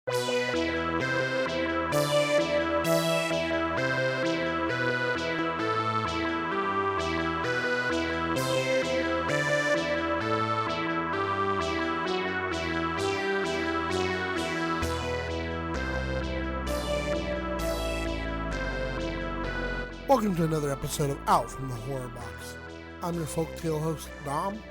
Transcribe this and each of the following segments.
Welcome to another episode of Out from the Horrorbox. I'm your folktale host, Dom,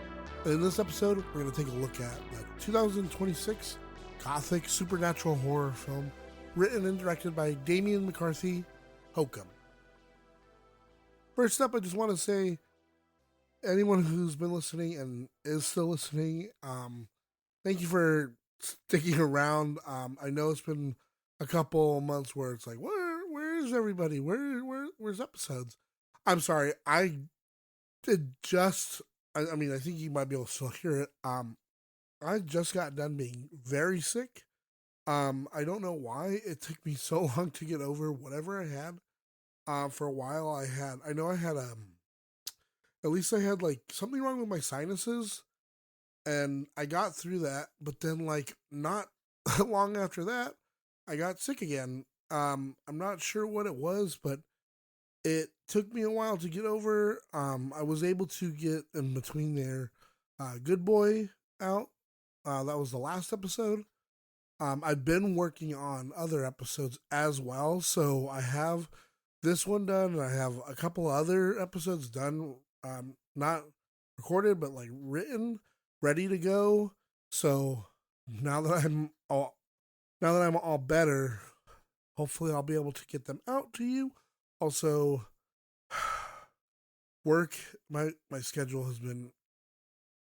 and in this episode, we're going to take a look at the 2026 Gothic supernatural horror film written and directed by Damian McCarthy, Hokum. First up, I just want to say, anyone who's been listening and is still listening, thank you for sticking around. I know it's been a couple months where it's like, where's everybody? Where's episodes? I'm sorry, I did just, I mean, I think you might be able to still hear it. I just got done being very sick. I don't know why it took me so long to get over whatever I had. For a while I know I had, at least I had like something wrong with my sinuses, and I got through that, but then like not long after that, I got sick again. I'm not sure what it was, but it took me a while to get over. I was able to get in between there, Good Boy out. That was the last episode. I've been working on other episodes as well, so I have this one done, and I have a couple other episodes done, not recorded, but like written, ready to go. So now that I'm all better, hopefully I'll be able to get them out to you. Also, work, my schedule has been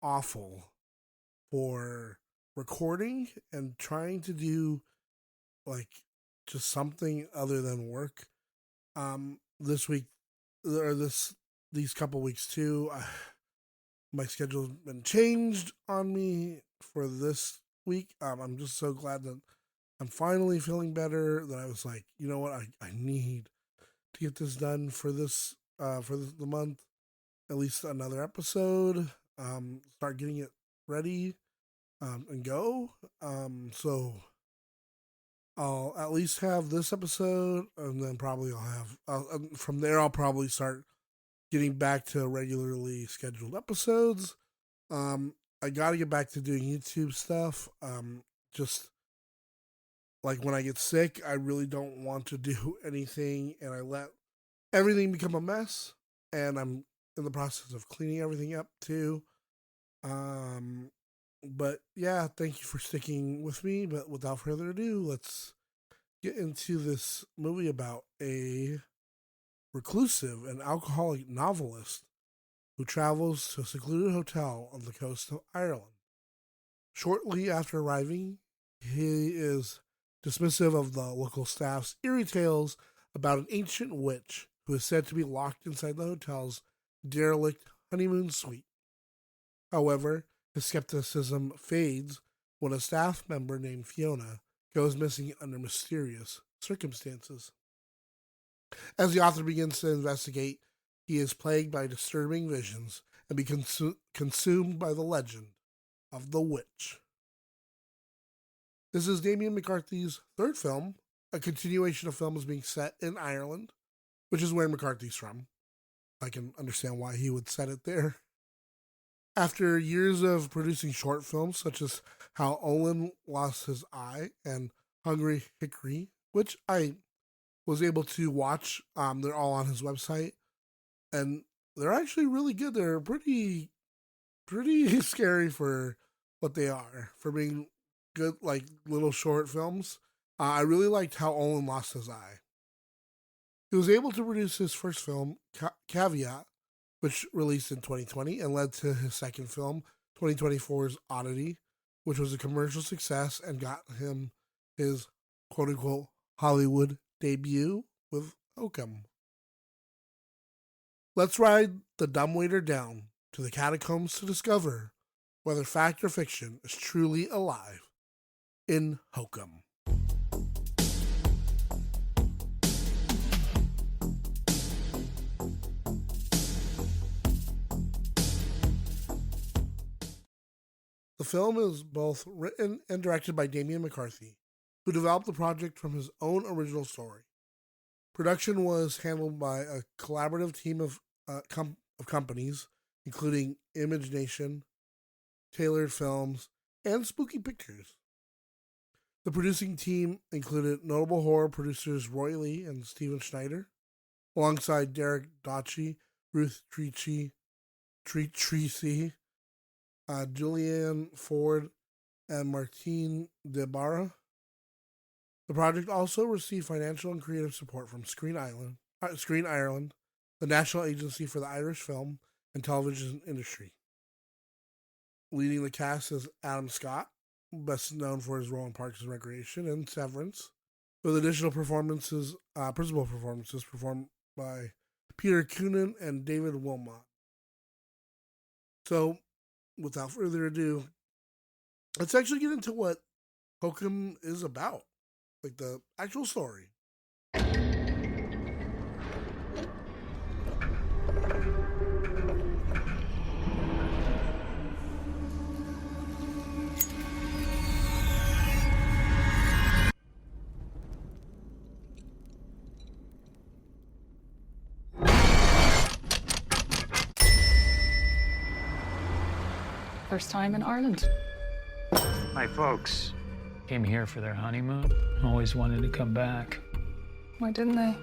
awful for recording and trying to do like just something other than work. This week or these couple weeks too, my schedule's been changed on me for this week. I'm just so glad that I'm finally feeling better, that I was like, you know what, I need to get this done for this the month, at least another episode, start getting it ready, and go. So I'll at least have this episode, and then probably from there I'll probably start getting back to regularly scheduled episodes. I gotta get back to doing YouTube stuff. Just like when I get sick, I really don't want to do anything, and I let everything become a mess, and I'm in the process of cleaning everything up too. But yeah, thank you for sticking with me. But without further ado, let's get into this movie about a reclusive and alcoholic novelist who travels to a secluded hotel on the coast of Ireland. Shortly after arriving, he is dismissive of the local staff's eerie tales about an ancient witch who is said to be locked inside the hotel's derelict honeymoon suite. However, his skepticism fades when a staff member named Fiona goes missing under mysterious circumstances. As the author begins to investigate, he is plagued by disturbing visions and becomes consumed by the legend of the witch. This is Damian McCarthy's third film, a continuation of films being set in Ireland, which is where McCarthy's from. I can understand why he would set it there. After years of producing short films such as How Olin Lost His Eye and Hungry Hickory, which I was able to watch, they're all on his website, and they're actually really good. They're pretty scary for what they are, for being good, like little short films. I really liked How Olin Lost His Eye. He was able to produce his first film, Caveat, which released in 2020 and led to his second film, 2024's Oddity, which was a commercial success and got him his quote-unquote Hollywood debut with Hokum. Let's ride the dumbwaiter down to the catacombs to discover whether fact or fiction is truly alive in Hokum. The film is both written and directed by Damian McCarthy, who developed the project from his own original story. Production was handled by a collaborative team of companies, including Image Nation, Tailored Films, and Spooky Pictures. The producing team included notable horror producers Roy Lee and Steven Schneider, alongside Derek Dotchie, Ruth Treacy, Julianne Ford, and Martine DeBarra. The project also received financial and creative support from Screen Ireland, the national agency for the Irish film and television industry. Leading the cast is Adam Scott, best known for his role in Parks and Recreation and Severance, with additional principal performances performed by Peter Coonan and David Wilmot. So, without further ado, let's actually get into what Hokum is about, like the actual story. First time in Ireland. My folks came here for their honeymoon. Always wanted to come back. Why didn't they?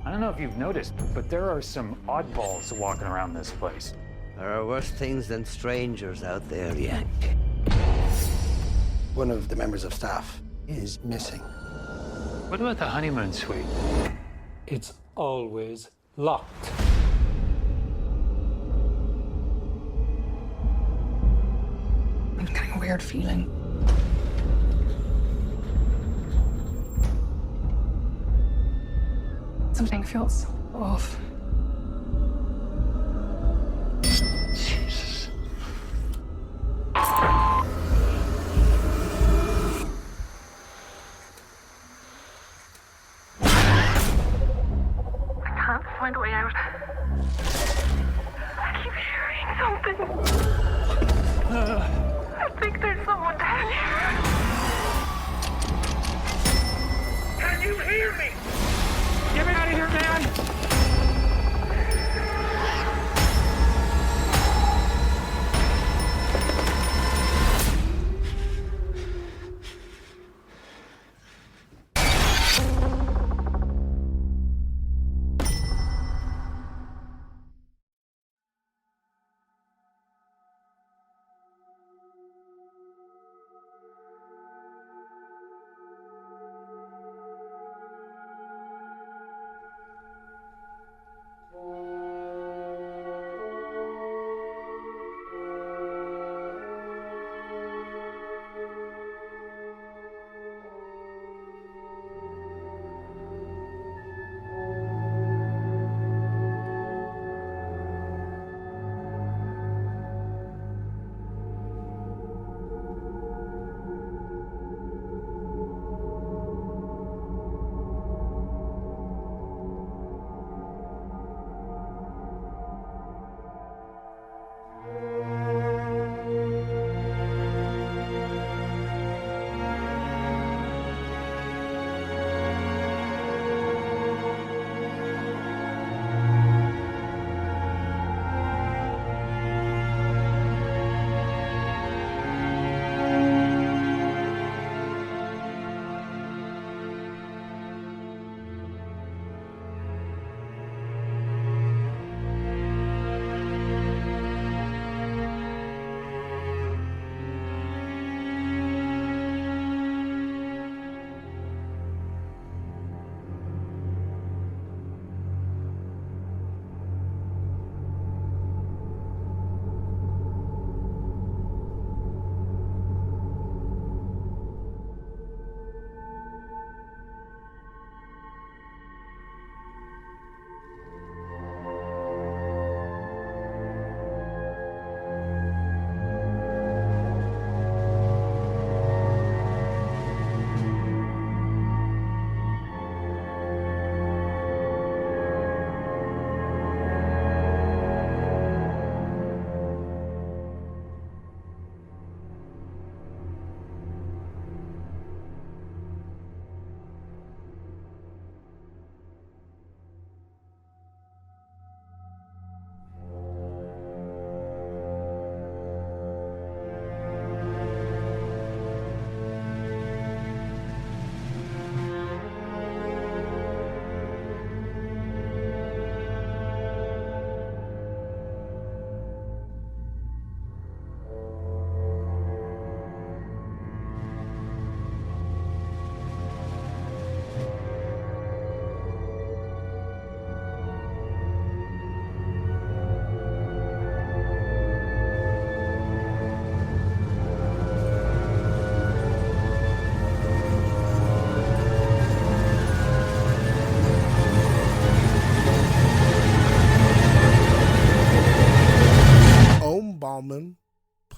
I don't know if you've noticed, but there are some oddballs walking around this place. There are worse things than strangers out there, Yank. One of the members of staff is missing. What about the honeymoon suite? It's always locked. I'm getting a weird feeling. Something feels off. Jesus. I can't find a way out. I keep hearing something. I think there's someone down here. Can you hear me? Get me out of here, man!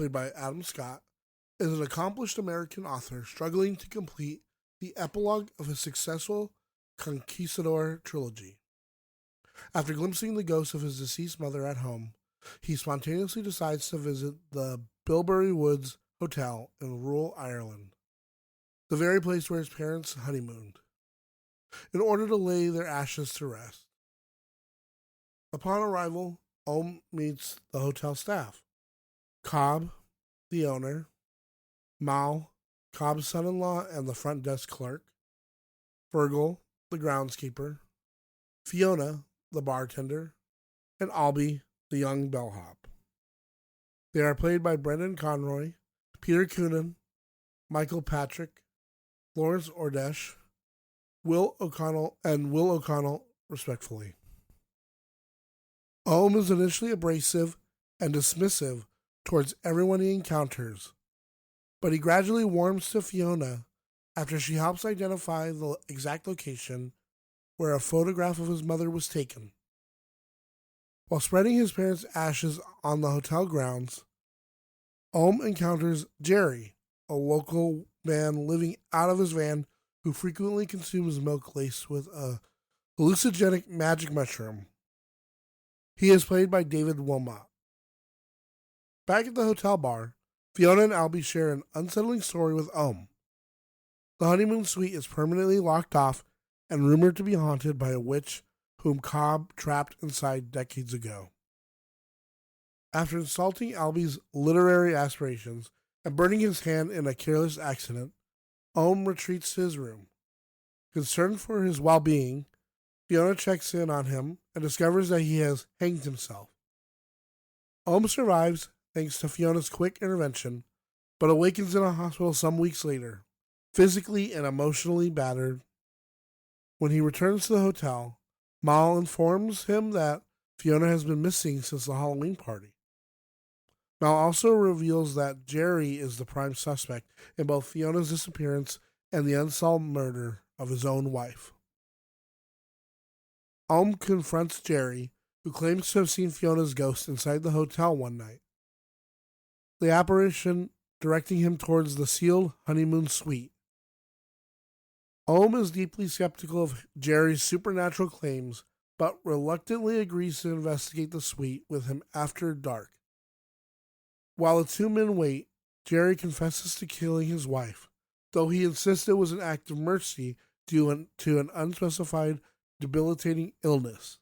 played by Adam Scott, is an accomplished American author struggling to complete the epilogue of his successful Conquistador trilogy. After glimpsing the ghost of his deceased mother at home, he spontaneously decides to visit the Bilberry Woods Hotel in rural Ireland, the very place where his parents honeymooned, in order to lay their ashes to rest. Upon arrival, Ohm meets the hotel staff. Cobb, the owner, Mal, Cobb's son-in-law and the front desk clerk, Fergal, the groundskeeper, Fiona, the bartender, and Albie, the young bellhop. They are played by Brendan Conroy, Peter Coonan, Michael Patrick, Lawrence Ordesh, Will O'Connell, respectfully. Ohm is initially abrasive and dismissive towards everyone he encounters, but he gradually warms to Fiona after she helps identify the exact location where a photograph of his mother was taken. While spreading his parents' ashes on the hotel grounds, Ohm encounters Jerry, a local man living out of his van who frequently consumes milk laced with a hallucinogenic magic mushroom. He is played by David Wilmot. Back at the hotel bar, Fiona and Albie share an unsettling story with Ohm. The honeymoon suite is permanently locked off and rumored to be haunted by a witch whom Cobb trapped inside decades ago. After insulting Albie's literary aspirations and burning his hand in a careless accident, Ohm retreats to his room. Concerned for his well-being, Fiona checks in on him and discovers that he has hanged himself. Ohm survives thanks to Fiona's quick intervention, but awakens in a hospital some weeks later, physically and emotionally battered. When he returns to the hotel, Mal informs him that Fiona has been missing since the Halloween party. Mal also reveals that Jerry is the prime suspect in both Fiona's disappearance and the unsolved murder of his own wife. Ohm confronts Jerry, who claims to have seen Fiona's ghost inside the hotel one night. The apparition directing him towards the sealed honeymoon suite. Ohm is deeply skeptical of Jerry's supernatural claims, but reluctantly agrees to investigate the suite with him after dark. While the two men wait, Jerry confesses to killing his wife, though he insists it was an act of mercy due to an unspecified debilitating illness.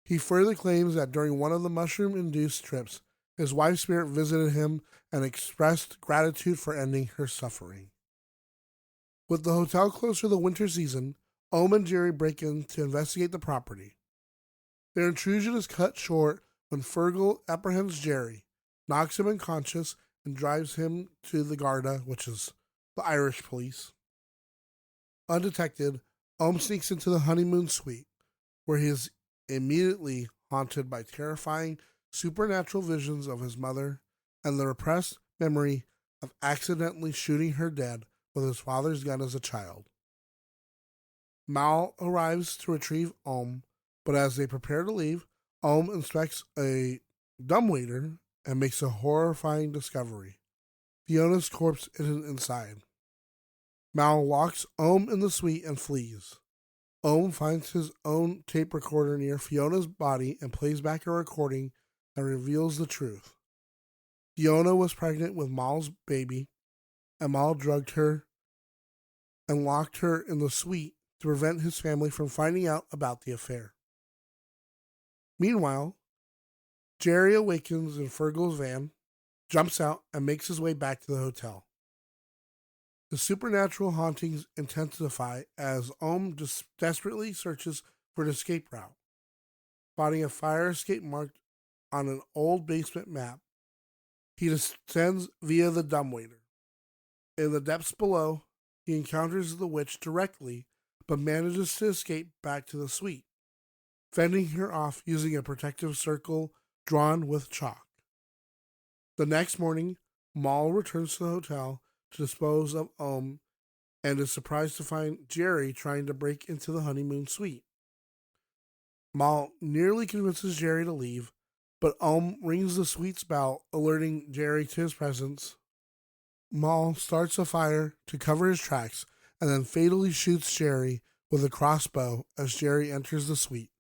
He further claims that during one of the mushroom-induced trips, his wife's spirit visited him and expressed gratitude for ending her suffering. With the hotel closed for the winter season, Ohm and Jerry break in to investigate the property. Their intrusion is cut short when Fergal apprehends Jerry, knocks him unconscious, and drives him to the Garda, which is the Irish police. Undetected, Ohm sneaks into the honeymoon suite, where he is immediately haunted by terrifying supernatural visions of his mother and the repressed memory of accidentally shooting her dead with his father's gun as a child. Mal arrives to retrieve Ohm, but as they prepare to leave, Ohm inspects a dumbwaiter and makes a horrifying discovery. Fiona's corpse isn't inside. Mal locks Ohm in the suite and flees. Ohm finds his own tape recorder near Fiona's body and plays back a recording that reveals the truth. Fiona was pregnant with Mal's baby, and Mal drugged her and locked her in the suite to prevent his family from finding out about the affair. Meanwhile, Jerry awakens in Fergal's van, jumps out, and makes his way back to the hotel. The supernatural hauntings intensify as Ohm desperately searches for an escape route. Spotting a fire escape marked on an old basement map, he descends via the dumbwaiter. In the depths below, he encounters the witch directly, but manages to escape back to the suite, fending her off using a protective circle drawn with chalk. The next morning, Mal returns to the hotel to dispose of Ohm and is surprised to find Jerry trying to break into the honeymoon suite. Mal nearly convinces Jerry to leave, but rings the sweet's bell, alerting Jerry to his presence. Mal starts a fire to cover his tracks and then fatally shoots Jerry with a crossbow as Jerry enters the suite.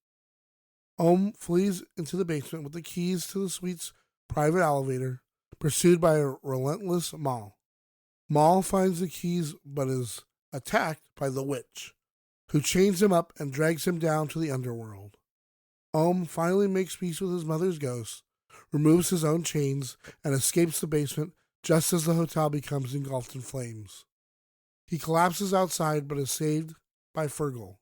Flees into the basement with the keys to the suite's private elevator, pursued by a relentless Mal. Mal finds the keys but is attacked by the witch, who chains him up and drags him down to the underworld. Finally makes peace with his mother's ghost, removes his own chains, and escapes the basement just as the hotel becomes engulfed in flames. He collapses outside but is saved by Fergal.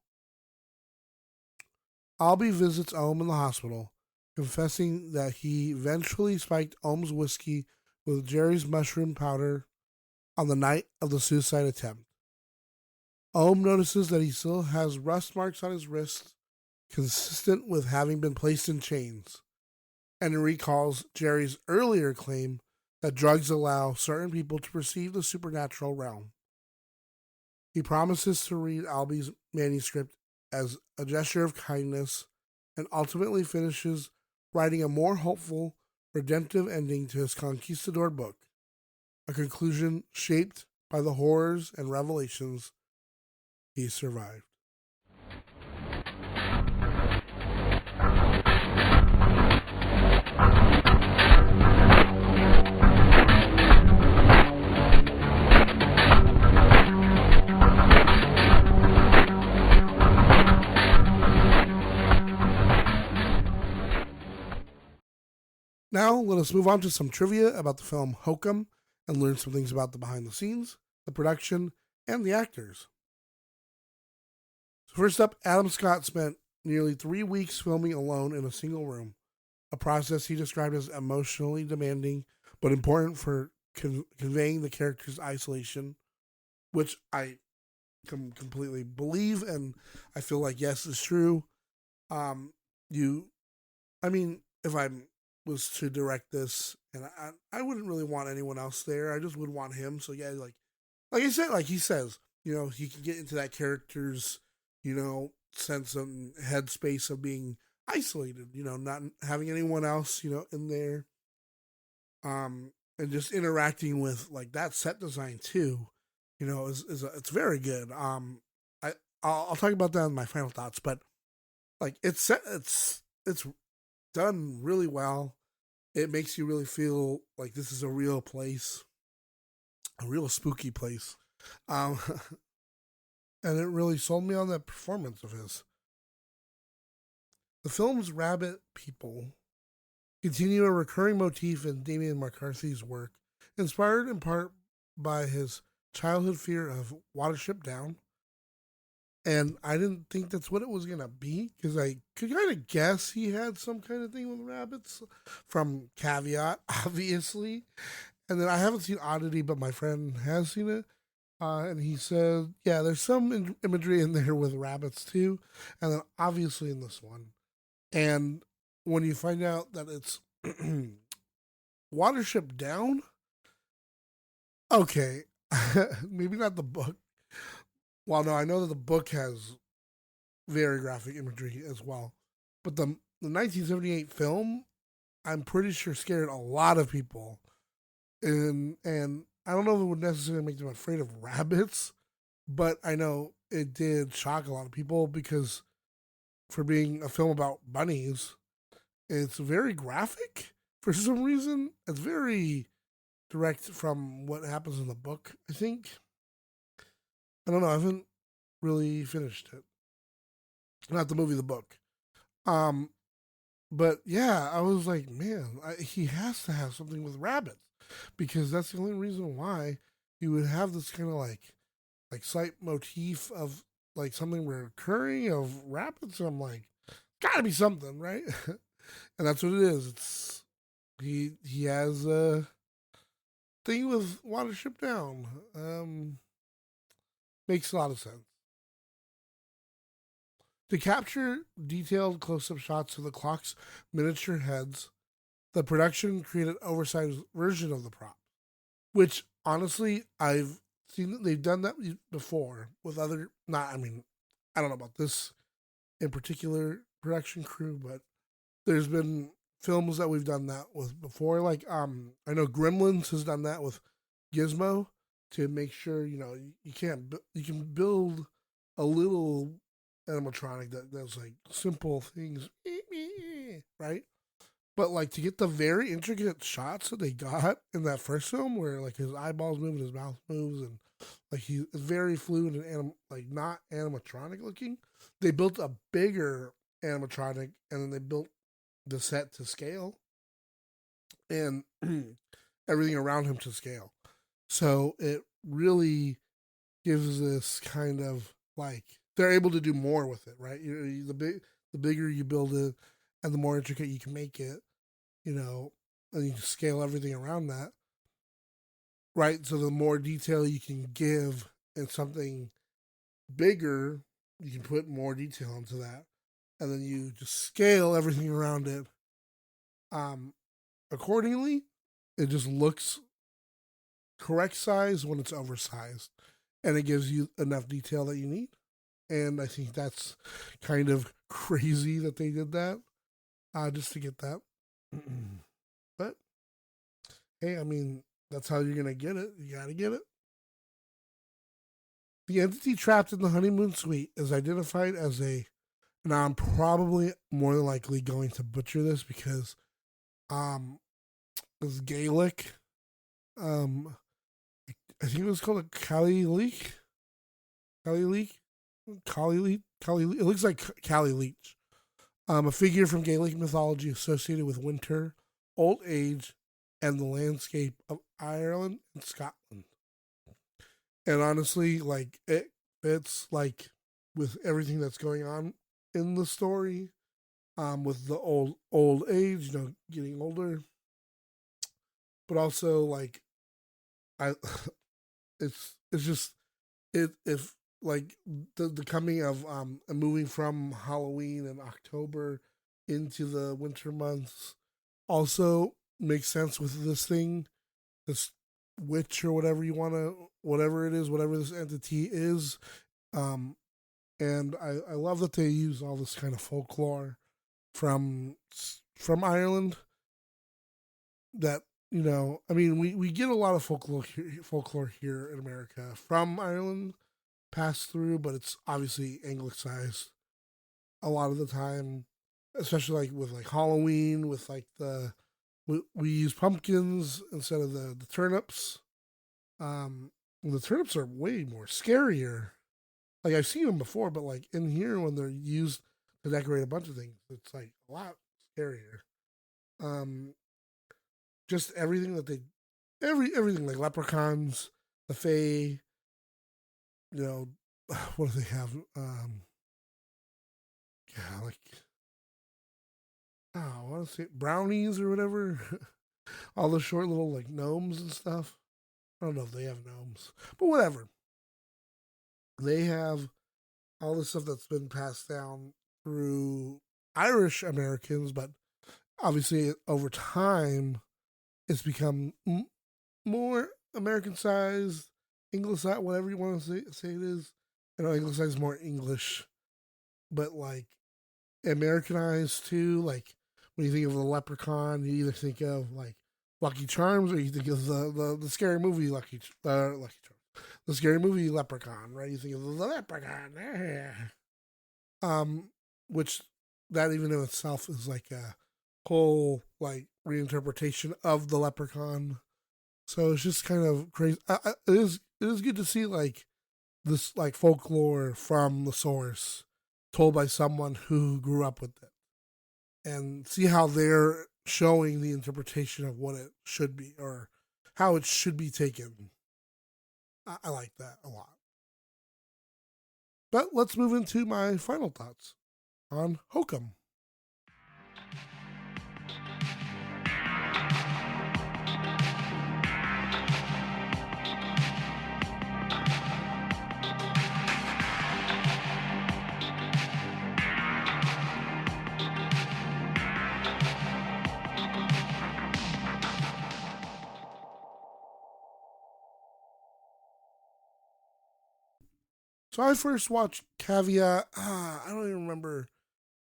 Albie visits in the hospital, confessing that he eventually spiked Ohm's whiskey with Jerry's mushroom powder on the night of the suicide attempt. Notices that he still has rust marks on his wrists, consistent with having been placed in chains, and recalls Jerry's earlier claim that drugs allow certain people to perceive the supernatural realm. He promises to read Albie's manuscript as a gesture of kindness and ultimately finishes writing a more hopeful, redemptive ending to his conquistador book, a conclusion shaped by the horrors and revelations he survived. Now, let us move on to some trivia about the film Hokum and learn some things about the behind the scenes, the production, and the actors. So first up, Adam Scott spent nearly 3 weeks filming alone in a single room, a process he described as emotionally demanding but important for conveying the character's isolation, which I completely believe, and I feel like yes is true. If I was to direct this, and I wouldn't really want anyone else there. I just would want him. So yeah, like I said, like he says, he can get into that character's, sense of headspace of being isolated, not having anyone else, in there. And just interacting with like that set design too, it's very good. I'll talk about that in my final thoughts, but like it's done really well. It makes you really feel like this is a real place, a real spooky place. And it really sold me on that performance of his. The film's rabbit people continue a recurring motif in Damian McCarthy's work, inspired in part by his childhood fear of Watership Down. And I didn't think that's what it was going to be, because I could kind of guess he had some kind of thing with rabbits from Caveat, obviously. And then I haven't seen Oddity, but my friend has seen it. And he said, yeah, there's some imagery in there with rabbits too. And then obviously in this one. And when you find out that it's Watership Down, okay, maybe not the book. Well, no, I know that the book has very graphic imagery as well. But the 1978 film, I'm pretty sure scared a lot of people. And I don't know if it would necessarily make them afraid of rabbits, but I know it did shock a lot of people because for being a film about bunnies, it's very graphic for some reason. It's very direct from what happens in the book, I think. I don't know. I haven't really finished it. Not the movie, the book. But yeah, I was like, man, he has to have something with rabbits, because that's the only reason why you would have this kind of like slight motif of like something recurring of rabbits. I'm like, gotta be something, right? And that's what it is. It's he has a thing with Watership Down. Makes a lot of sense. To capture detailed close-up shots of the clock's miniature heads, the production created an oversized version of the prop, which honestly, I've seen that they've done that before with other, I don't know about this in particular production crew, but there's been films that we've done that with before. Like I know Gremlins has done that with Gizmo to make sure you can't you can build a little animatronic that does like simple things, right? But like to get the very intricate shots that they got in that first film, where like his eyeballs move and his mouth moves, and like he's very fluid and like not animatronic looking. They built a bigger animatronic, and then they built the set to scale, and everything around him to scale. So it really gives this kind of like they're able to do more with it, right? The bigger you build it, and the more intricate you can make it, and you can scale everything around that, right? So the more detail you can give in something bigger, you can put more detail into that, and then you just scale everything around it accordingly. It just looks correct size when it's oversized, and it gives you enough detail that you need. And I think that's kind of crazy that they did that just to get that. But hey, I mean, that's how you're gonna get it. You gotta get it. The entity trapped in the honeymoon suite is identified as a. Now I'm probably more than likely going to butcher this because it's Gaelic. I think it was called a Kali Leak. Kali Leak? Kali Leak? It looks like Kali Leech. A figure from Gaelic mythology associated with winter, old age, and the landscape of Ireland and Scotland. And honestly, like, it fits, like, with everything that's going on in the story, with the old age, getting older. But also, like, it's just if like the coming of moving from Halloween in October into the winter months also makes sense with this thing, this witch or whatever whatever it is, whatever this entity is. And I love that they use all this kind of folklore from Ireland that I mean, we get a lot of folklore here in America from Ireland passed through, but it's obviously anglicized a lot of the time, especially like with like Halloween, with like we use pumpkins instead of the turnips. The turnips are way more scarier. Like I've seen them before, but like in here when they're used to decorate a bunch of things, it's like a lot scarier. Just everything that everything like leprechauns, the fae, what do they have? Yeah, like I want to say brownies or whatever. All the short little like gnomes and stuff. I don't know if they have gnomes, but whatever. They have all the stuff that's been passed down through Irish Americans, but obviously over time it's become more American-sized, English-sized, whatever you want to say it is. English-sized is more English, but like Americanized too. Like when you think of the leprechaun, you either think of like Lucky Charms or you think of the scary movie Lucky Charms. The scary movie Leprechaun, right? You think of the leprechaun. Which that even in itself is like a whole like reinterpretation of the leprechaun. So it's just kind of crazy. It is good to see like this like folklore from the source told by someone who grew up with it, and see how they're showing the interpretation of what it should be or how it should be taken. I like that a lot. But let's move into my final thoughts on Hokum. So I first watched Caveat. I don't even remember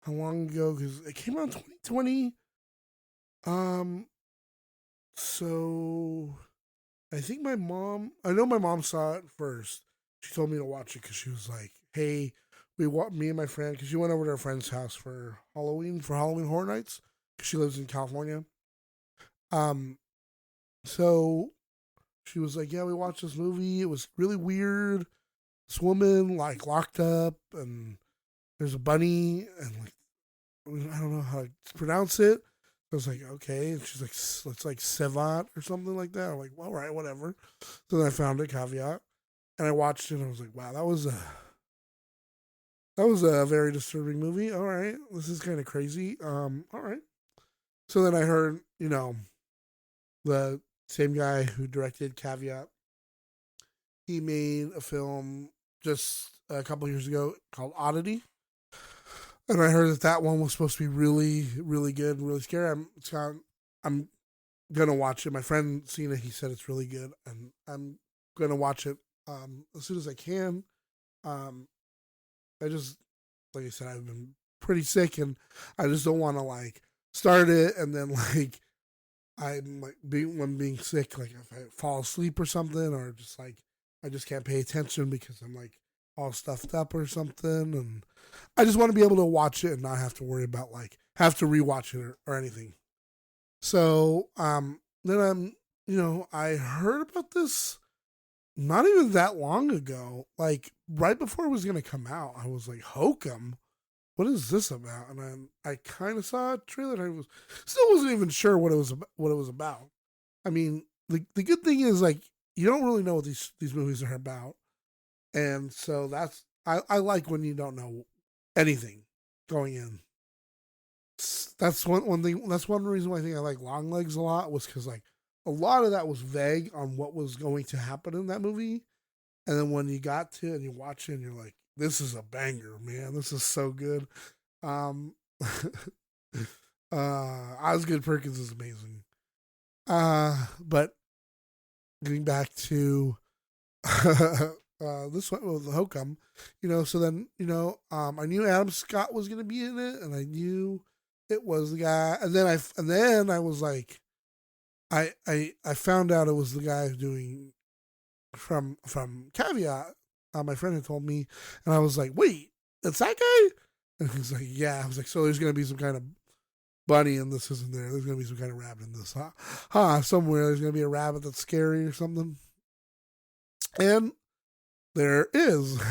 how long ago because it came out in 2020. Um. So I think I know my mom saw it first. She told me to watch it because she was like, "Hey, me and my friend, because she went over to her friend's house for Halloween Horror Nights, because she lives in California. Um, so she was like, "Yeah, we watched this movie. It was really weird. This woman like locked up, and there's a bunny, and like I don't know how to pronounce it." I was like, "Okay," and she's like, "It's like Sevat or something like that." I'm like, well, "All right, whatever." So then I found a caveat, and I watched it, and I was like, "Wow, that was a very disturbing movie. All right, this is kind of crazy. All right." So then I heard, the same guy who directed Caveat, he made a film just a couple years ago called Oddity. And I heard that one was supposed to be really, really good and really scary. I'm gonna watch it. My friend seen it. He said it's really good, and I'm gonna watch it as soon as I can. Um, I just, like I said, I've been pretty sick, and I just don't want to like start it and then like I'm like being sick, like if I fall asleep or something, or just like I just can't pay attention because I'm like all stuffed up or something, and I just want to be able to watch it and not have to worry about like have to rewatch it or anything. So then I heard about this not even that long ago, like right before it was gonna come out. I was like, Hokum, what is this about? And then I kind of saw a trailer, and I still wasn't even sure what it was about. I mean, the good thing is like you don't really know what these movies are about, and so I like when you don't know anything going in. That's one thing. That's one reason why I think I like Long Legs a lot, was because like a lot of that was vague on what was going to happen in that movie, and then when you got to it and you watch it, and you're like, this is a banger, man. This is so good. Um, Osgood Perkins is amazing. But getting back to this one with Hokum, so then, I knew Adam Scott was going to be in it, and I knew it was the guy. And then I was like, I found out it was the guy doing from Caveat. My friend had told me, and I was like, "Wait, that's that guy?" And he's like, "Yeah." I was like, "So there's gonna be some kind of bunny in this, isn't there? There's gonna be some kind of rabbit in this, huh? Somewhere there's gonna be a rabbit that's scary or something." And there is.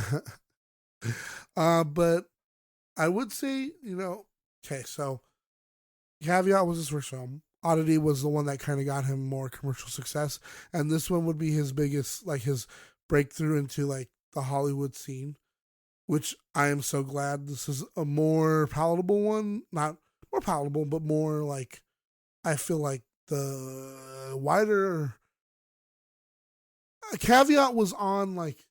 But I would say, okay, so Caveat was his first film. Oddity was the one that kind of got him more commercial success, and this one would be his biggest, like his breakthrough into like the Hollywood scene, which I am so glad. This is a more palatable one, not more palatable, but more like I feel like the wider Caveat was on like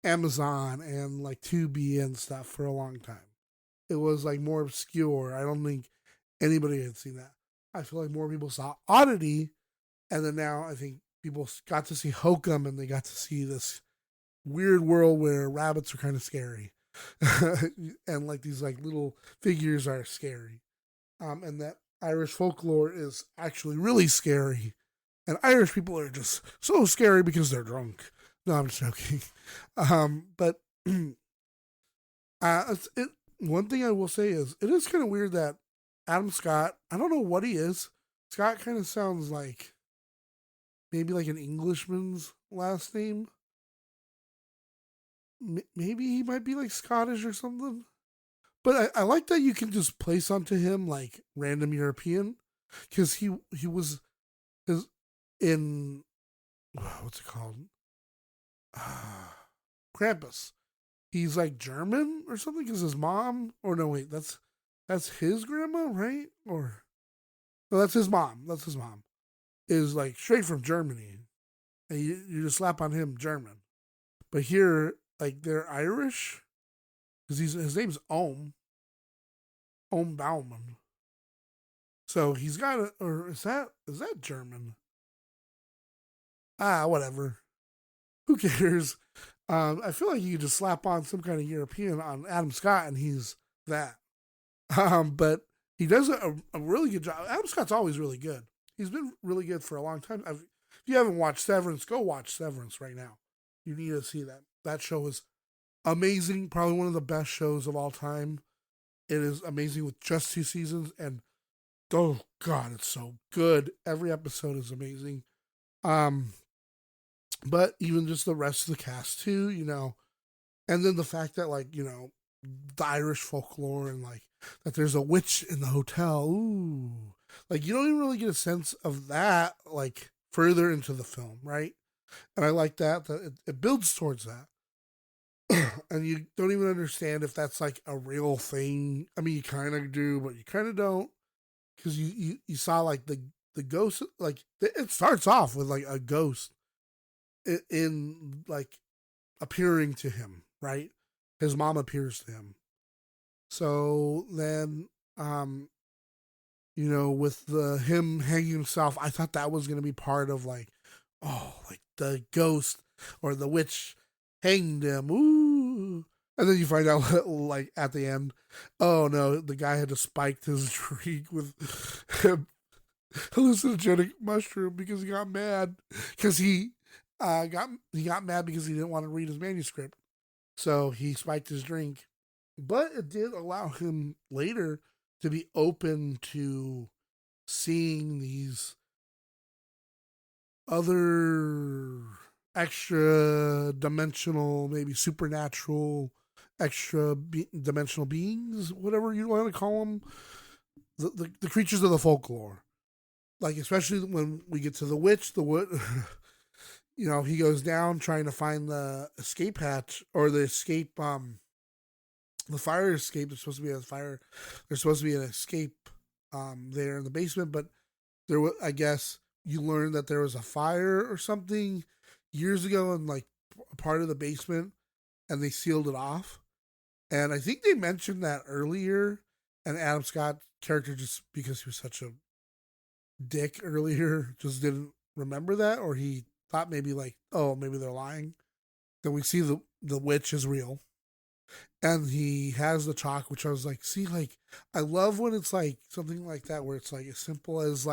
Amazon and like Tubi and stuff for a long time. It was like more obscure. I don't think anybody had seen that. I feel like more people saw Oddity, and then now I think people got to see Hokum, and they got to see this weird world where rabbits are kind of scary, and like these like little figures are scary, and that Irish folklore is actually really scary, and Irish people are just so scary because they're drunk. No, I'm just joking. But one thing I will say is it is kind of weird that Adam Scott, I don't know what he is. Scott kind of sounds like maybe like an Englishman's last name. Maybe he might be like Scottish or something. But I like that you can just place onto him like random European, because he was in what's it called? Krampus. He's like German or something because his mom, or no, wait, that's his grandma, right? Or no, that's his mom. That's his mom. Is like straight from Germany, and you just slap on him German. But here, like they're Irish, because his name's Ohm Bauman. So he's got a, or is that German? Whatever. Who cares? I feel like you could just slap on some kind of European on Adam Scott, and he's that. But he does a really good job. Adam Scott's always really good. He's been really good for a long time. If you haven't watched Severance, go watch Severance right now. You need to see that. That show is amazing. Probably one of the best shows of all time. It is amazing with just 2 seasons, and oh god, it's so good. Every episode is amazing. But even just the rest of the cast too, and then the fact that the Irish folklore and that there's a witch in the hotel. Ooh. You don't even really get a sense of that further into the film, right? And I like that it builds towards that. And you don't even understand if that's a real thing. I mean, you kind of do, but you kind of don't, because you saw the ghost. It starts off with a ghost in appearing to him, right? His mom appears to him. So then, with him hanging himself, I thought that was gonna be part of the ghost or the witch hanged him. Ooh. And then you find out at the end, oh no, the guy had to spike his drink with hallucinogenic mushroom because he got mad because he got mad because he didn't want to read his manuscript. So he spiked his drink. But it did allow him later to be open to seeing these other extra dimensional, maybe supernatural, extra dimensional beings, whatever you want to call them, the creatures of the folklore. Especially when we get to the witch, he goes down trying to find the escape hatch or the escape, the fire escape. There's supposed to be a fire. There's supposed to be an escape there in the basement, but there was, I guess, you learned that there was a fire or something years ago in a part of the basement, and they sealed it off. And I think they mentioned that earlier, and Adam Scott's character, just because he was such a dick earlier, just didn't remember that, or he thought maybe maybe they're lying. Then we see the witch is real. And he has the chalk, which I was I love when it's something like that, where it's as simple as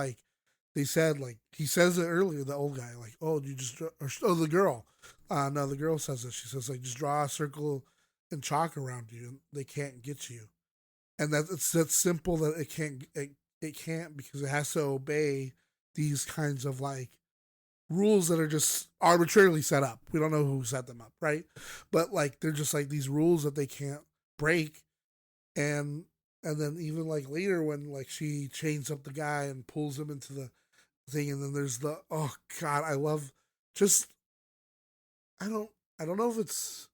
they said, he says it earlier, the old guy, oh, you just, the girl. No, the girl says it. She says, just draw a circle and chalk around you, and they can't get you. And it's that simple that it can't because it has to obey these kinds of rules that are just arbitrarily set up. We don't know who set them up, right? But they're just these rules that they can't break. And then even later when she chains up the guy and pulls him into the thing, and then there's oh god, I love just I don't know if it's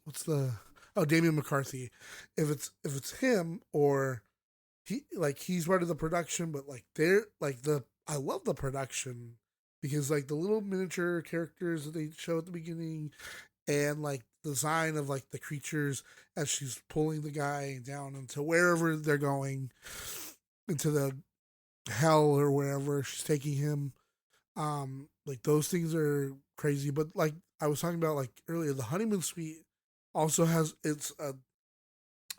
what's the Damian McCarthy, if it's him or he's part of the production, but they're I love the production because the little miniature characters that they show at the beginning, and design of the creatures as she's pulling the guy down into wherever they're going, into the hell or wherever she's taking him. Those things are crazy. But I was talking about earlier, the honeymoon suite also has a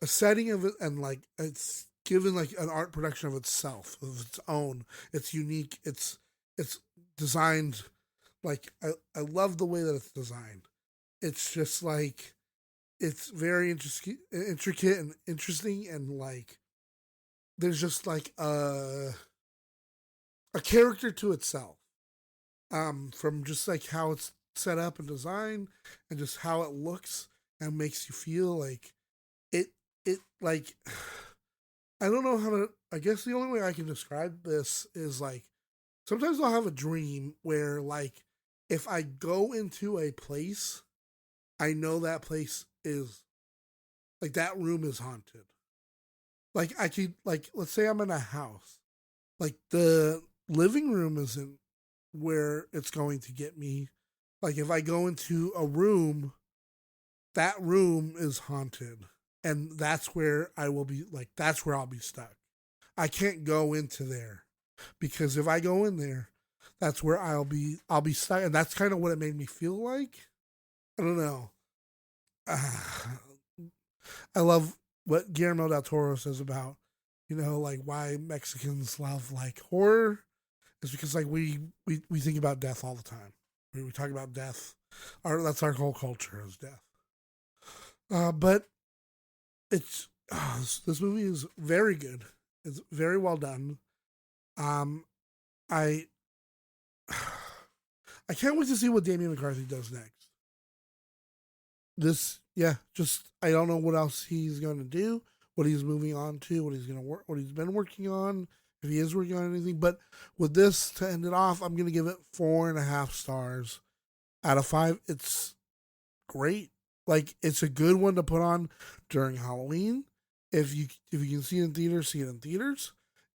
setting of it, and it's given an art production of itself, of its own. It's unique. It's designed I love the way that it's designed. It's just it's very intricate and interesting, and there's just a character to itself. From just how it's set up and designed, and just how it looks and makes you feel it I don't know how to, I guess the only way I can describe this is sometimes I'll have a dream where if I go into a place, I know that place is that room is haunted. I could let's say I'm in a house, the living room isn't where it's going to get me. If I go into a room, that room is haunted, and that's where I will be, that's where I'll be stuck. I can't go into there, because if I go in there, that's where I'll be stuck, and that's kind of what it made me feel like. I don't know. I love what Guillermo del Toro says about, like why Mexicans love like horror is because like we think about death all the time. We talk about death. That's our whole culture is death. But it's this movie is very good. It's very well done. I can't wait to see what Damian McCarthy does next. I don't know what else he's going to do, what he's moving on to, what he's going to work, what he's been working on, if he is working on anything. But with this to end it off, I'm going to give it 4.5 stars out of 5. It's great. Like, it's a good one to put on during Halloween. If you can see it in theaters, see it in theaters.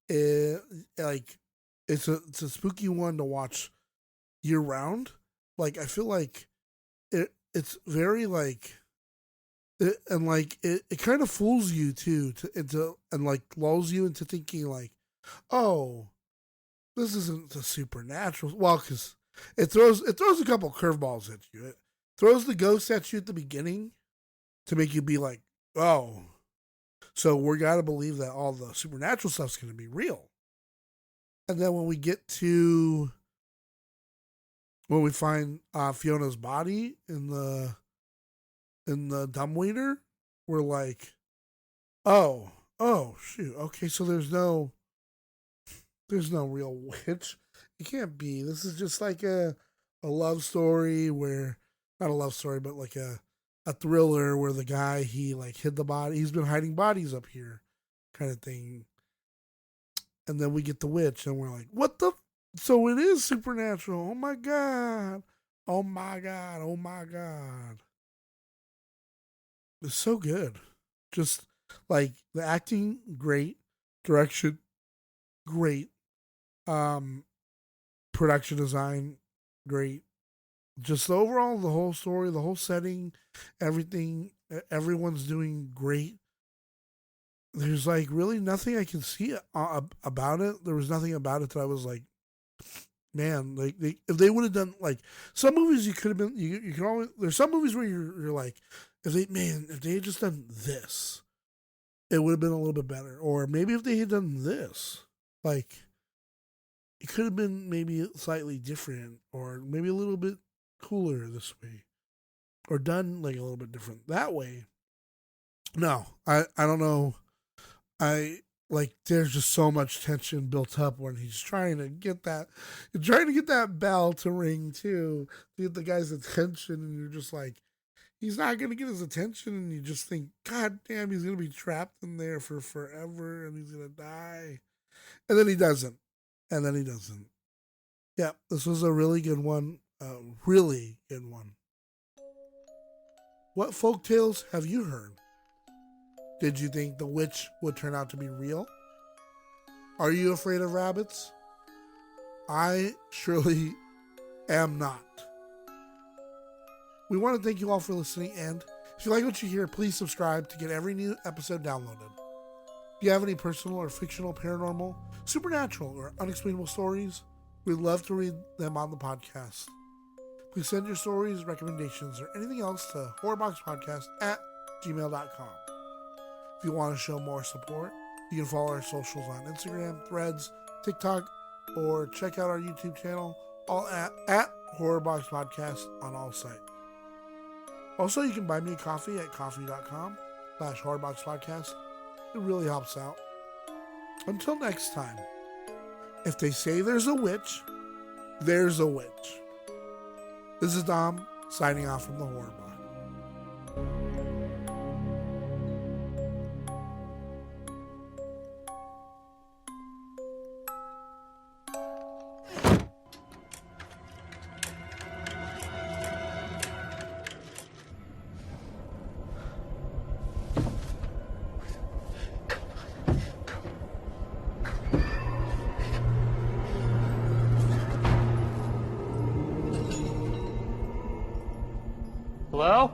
It's a spooky one to watch year round. Like, I feel like it's very like, it kind of fools you too, and like lulls you into thinking like, oh, this isn't the supernatural. Well, because it throws a couple curveballs at you. It throws the ghost at you at the beginning to make you be like, oh, so we got to believe that all the supernatural stuff's going to be real. And then when we find Fiona's body in the dumbwaiter, we're like, oh shoot, okay, so there's no real witch. It can't be. This is just like a love story where, not a love story, but like a thriller where the guy, he like hid the body. He's been hiding bodies up here, kind of thing. And then we get the witch, and we're like, what the? So it is supernatural. Oh my God. Oh my God. Oh my God. It's so good. Just like the acting, great. Direction, great. Production design, great. Just overall, the whole story, the whole setting, everything, everyone's doing great. There's like really nothing I can see about it. There was nothing about it that I was like, man, like if they would have done like some movies, you could have been, you can always, there's some movies where you're like, if they had just done this, it would have been a little bit better. Or maybe if they had done this, like it could have been maybe slightly different, or maybe a little bit cooler this way, or done like a little bit different that way. No, I don't know. There's just so much tension built up when he's trying to get that bell to ring too, to get the guy's attention, and you're just like, he's not gonna get his attention, and you just think, God damn, he's gonna be trapped in there for forever, and he's gonna die, and then he doesn't, Yeah, this was a really good one, really good one. What folktales have you heard? Did you think the witch would turn out to be real? Are you afraid of rabbits? I surely am not. We want to thank you all for listening, and if you like what you hear, please subscribe to get every new episode downloaded. If you have any personal or fictional, paranormal, supernatural, or unexplainable stories, we'd love to read them on the podcast. Please send your stories, recommendations, or anything else to horrorboxpodcast@gmail.com. If you want to show more support, you can follow our socials on Instagram, Threads, TikTok, or check out our YouTube channel, all at Horrorbox Podcast on all sites. Also, you can buy me a coffee at coffee.com/horrorboxpodcast. It really helps out. Until next time, if they say there's a witch, there's a witch. This is Dom, signing off from the Horrorbox. Hello?